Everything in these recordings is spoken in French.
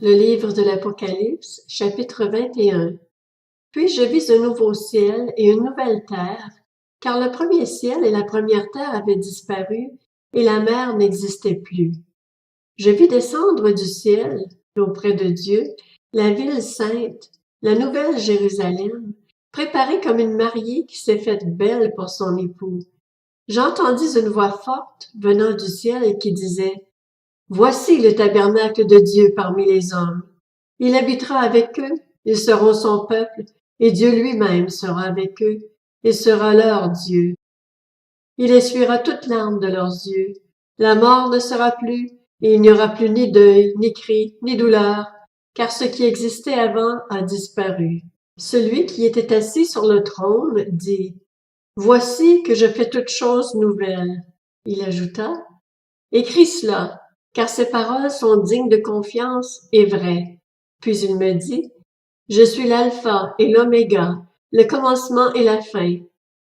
Le livre de l'Apocalypse, chapitre 21. Puis je vis un nouveau ciel et une nouvelle terre, car le premier ciel et la première terre avaient disparu, et la mer n'existait plus. Je vis descendre du ciel, auprès de Dieu, la ville sainte, la nouvelle Jérusalem, préparée comme une mariée qui s'est faite belle pour son époux. J'entendis une voix forte venant du ciel qui disait: Voici le tabernacle de Dieu parmi les hommes. Il habitera avec eux, ils seront son peuple, et Dieu lui-même sera avec eux, et sera leur Dieu. Il essuiera toute larme de leurs yeux. La mort ne sera plus, et il n'y aura plus ni deuil, ni cri, ni douleur, car ce qui existait avant a disparu. Celui qui était assis sur le trône dit: Voici que je fais toutes choses nouvelles. Il ajouta: Écris cela, car ces paroles sont dignes de confiance et vraies. Puis il me dit: Je suis l'alpha et l'oméga, le commencement et la fin.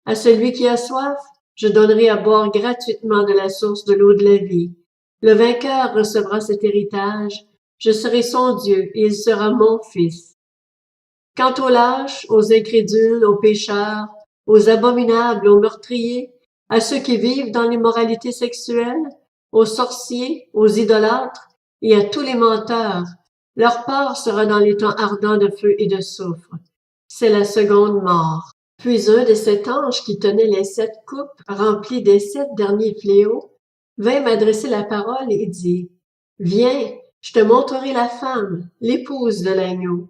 À celui qui a soif, je donnerai à boire gratuitement de la source de l'eau de la vie. Le vainqueur recevra cet héritage. Je serai son Dieu et il sera mon fils. Quant aux lâches, aux incrédules, aux pécheurs, aux abominables, aux meurtriers, à ceux qui vivent dans l'immoralité sexuelle, aux sorciers, aux idolâtres et à tous les menteurs, leur part sera dans les temps ardents de feu et de soufre. C'est la seconde mort. Puis un des 7 anges qui tenaient les 7 coupes remplies des 7 derniers fléaux vint m'adresser la parole et dit: Viens, je te montrerai la femme, l'épouse de l'agneau.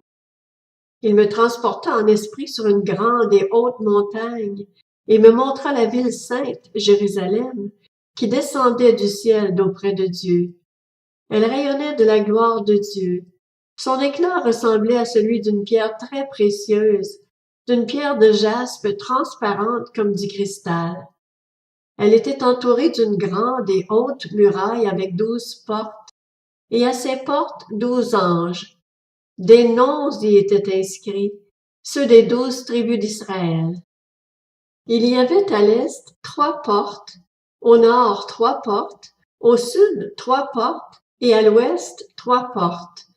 Il me transporta en esprit sur une grande et haute montagne et me montra la ville sainte, Jérusalem, qui descendait du ciel d'auprès de Dieu. Elle rayonnait de la gloire de Dieu. Son éclat ressemblait à celui d'une pierre très précieuse, d'une pierre de jaspe transparente comme du cristal. Elle était entourée d'une grande et haute muraille avec 12 portes, et à ces portes 12 anges. Des noms y étaient inscrits, ceux des 12 tribus d'Israël. Il y avait à l'est 3 portes, au nord 3 portes, au sud 3 portes, et à l'ouest 3 portes.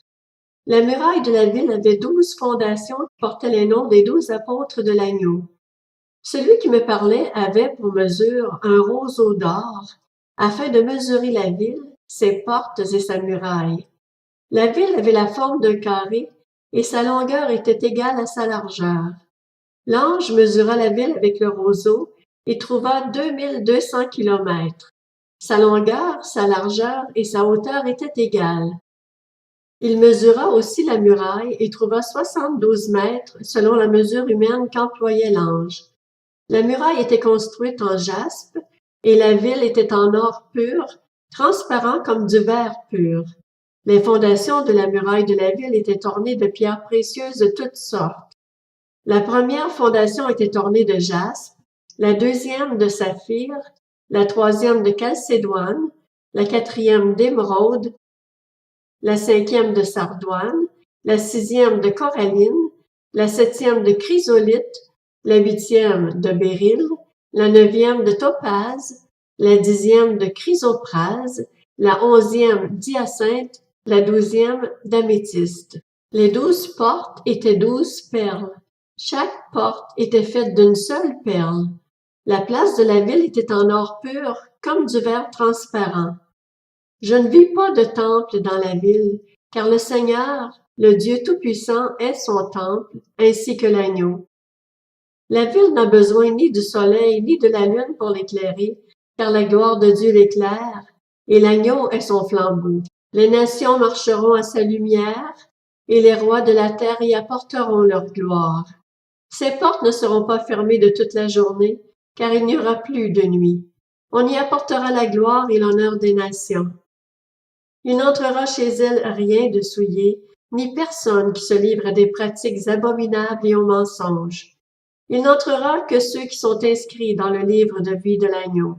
La muraille de la ville avait 12 fondations qui portaient les noms des 12 apôtres de l'agneau. Celui qui me parlait avait pour mesure un roseau d'or, afin de mesurer la ville, ses portes et sa muraille. La ville avait la forme d'un carré, et sa longueur était égale à sa largeur. L'ange mesura la ville avec le roseau et trouva 2200 kilomètres. Sa longueur, sa largeur et sa hauteur étaient égales. Il mesura aussi la muraille et trouva 72 mètres selon la mesure humaine qu'employait l'ange. La muraille était construite en jaspe et la ville était en or pur, transparent comme du verre pur. Les fondations de la muraille de la ville étaient ornées de pierres précieuses de toutes sortes. La première fondation était ornée de jaspe, la deuxième de saphir, la troisième de chalcédoine, la quatrième d'émeraude, la cinquième de sardoine, la sixième de coralline, la septième de chrysolite, la huitième de béryl, la neuvième de topaze, la 10e de chrysoprase, la 11e d'hyacinthe, la 12e d'améthyste. Les 12 portes étaient 12 perles. Chaque porte était faite d'une seule perle. La place de la ville était en or pur, comme du verre transparent. Je ne vis pas de temple dans la ville, car le Seigneur, le Dieu Tout-Puissant, est son temple, ainsi que l'agneau. La ville n'a besoin ni du soleil ni de la lune pour l'éclairer, car la gloire de Dieu l'éclaire, et l'agneau est son flambeau. Les nations marcheront à sa lumière, et les rois de la terre y apporteront leur gloire. Ces portes ne seront pas fermées de toute la journée, car il n'y aura plus de nuit. On y apportera la gloire et l'honneur des nations. Il n'entrera chez elles rien de souillé, ni personne qui se livre à des pratiques abominables et aux mensonges. Il n'entrera que ceux qui sont inscrits dans le livre de vie de l'agneau.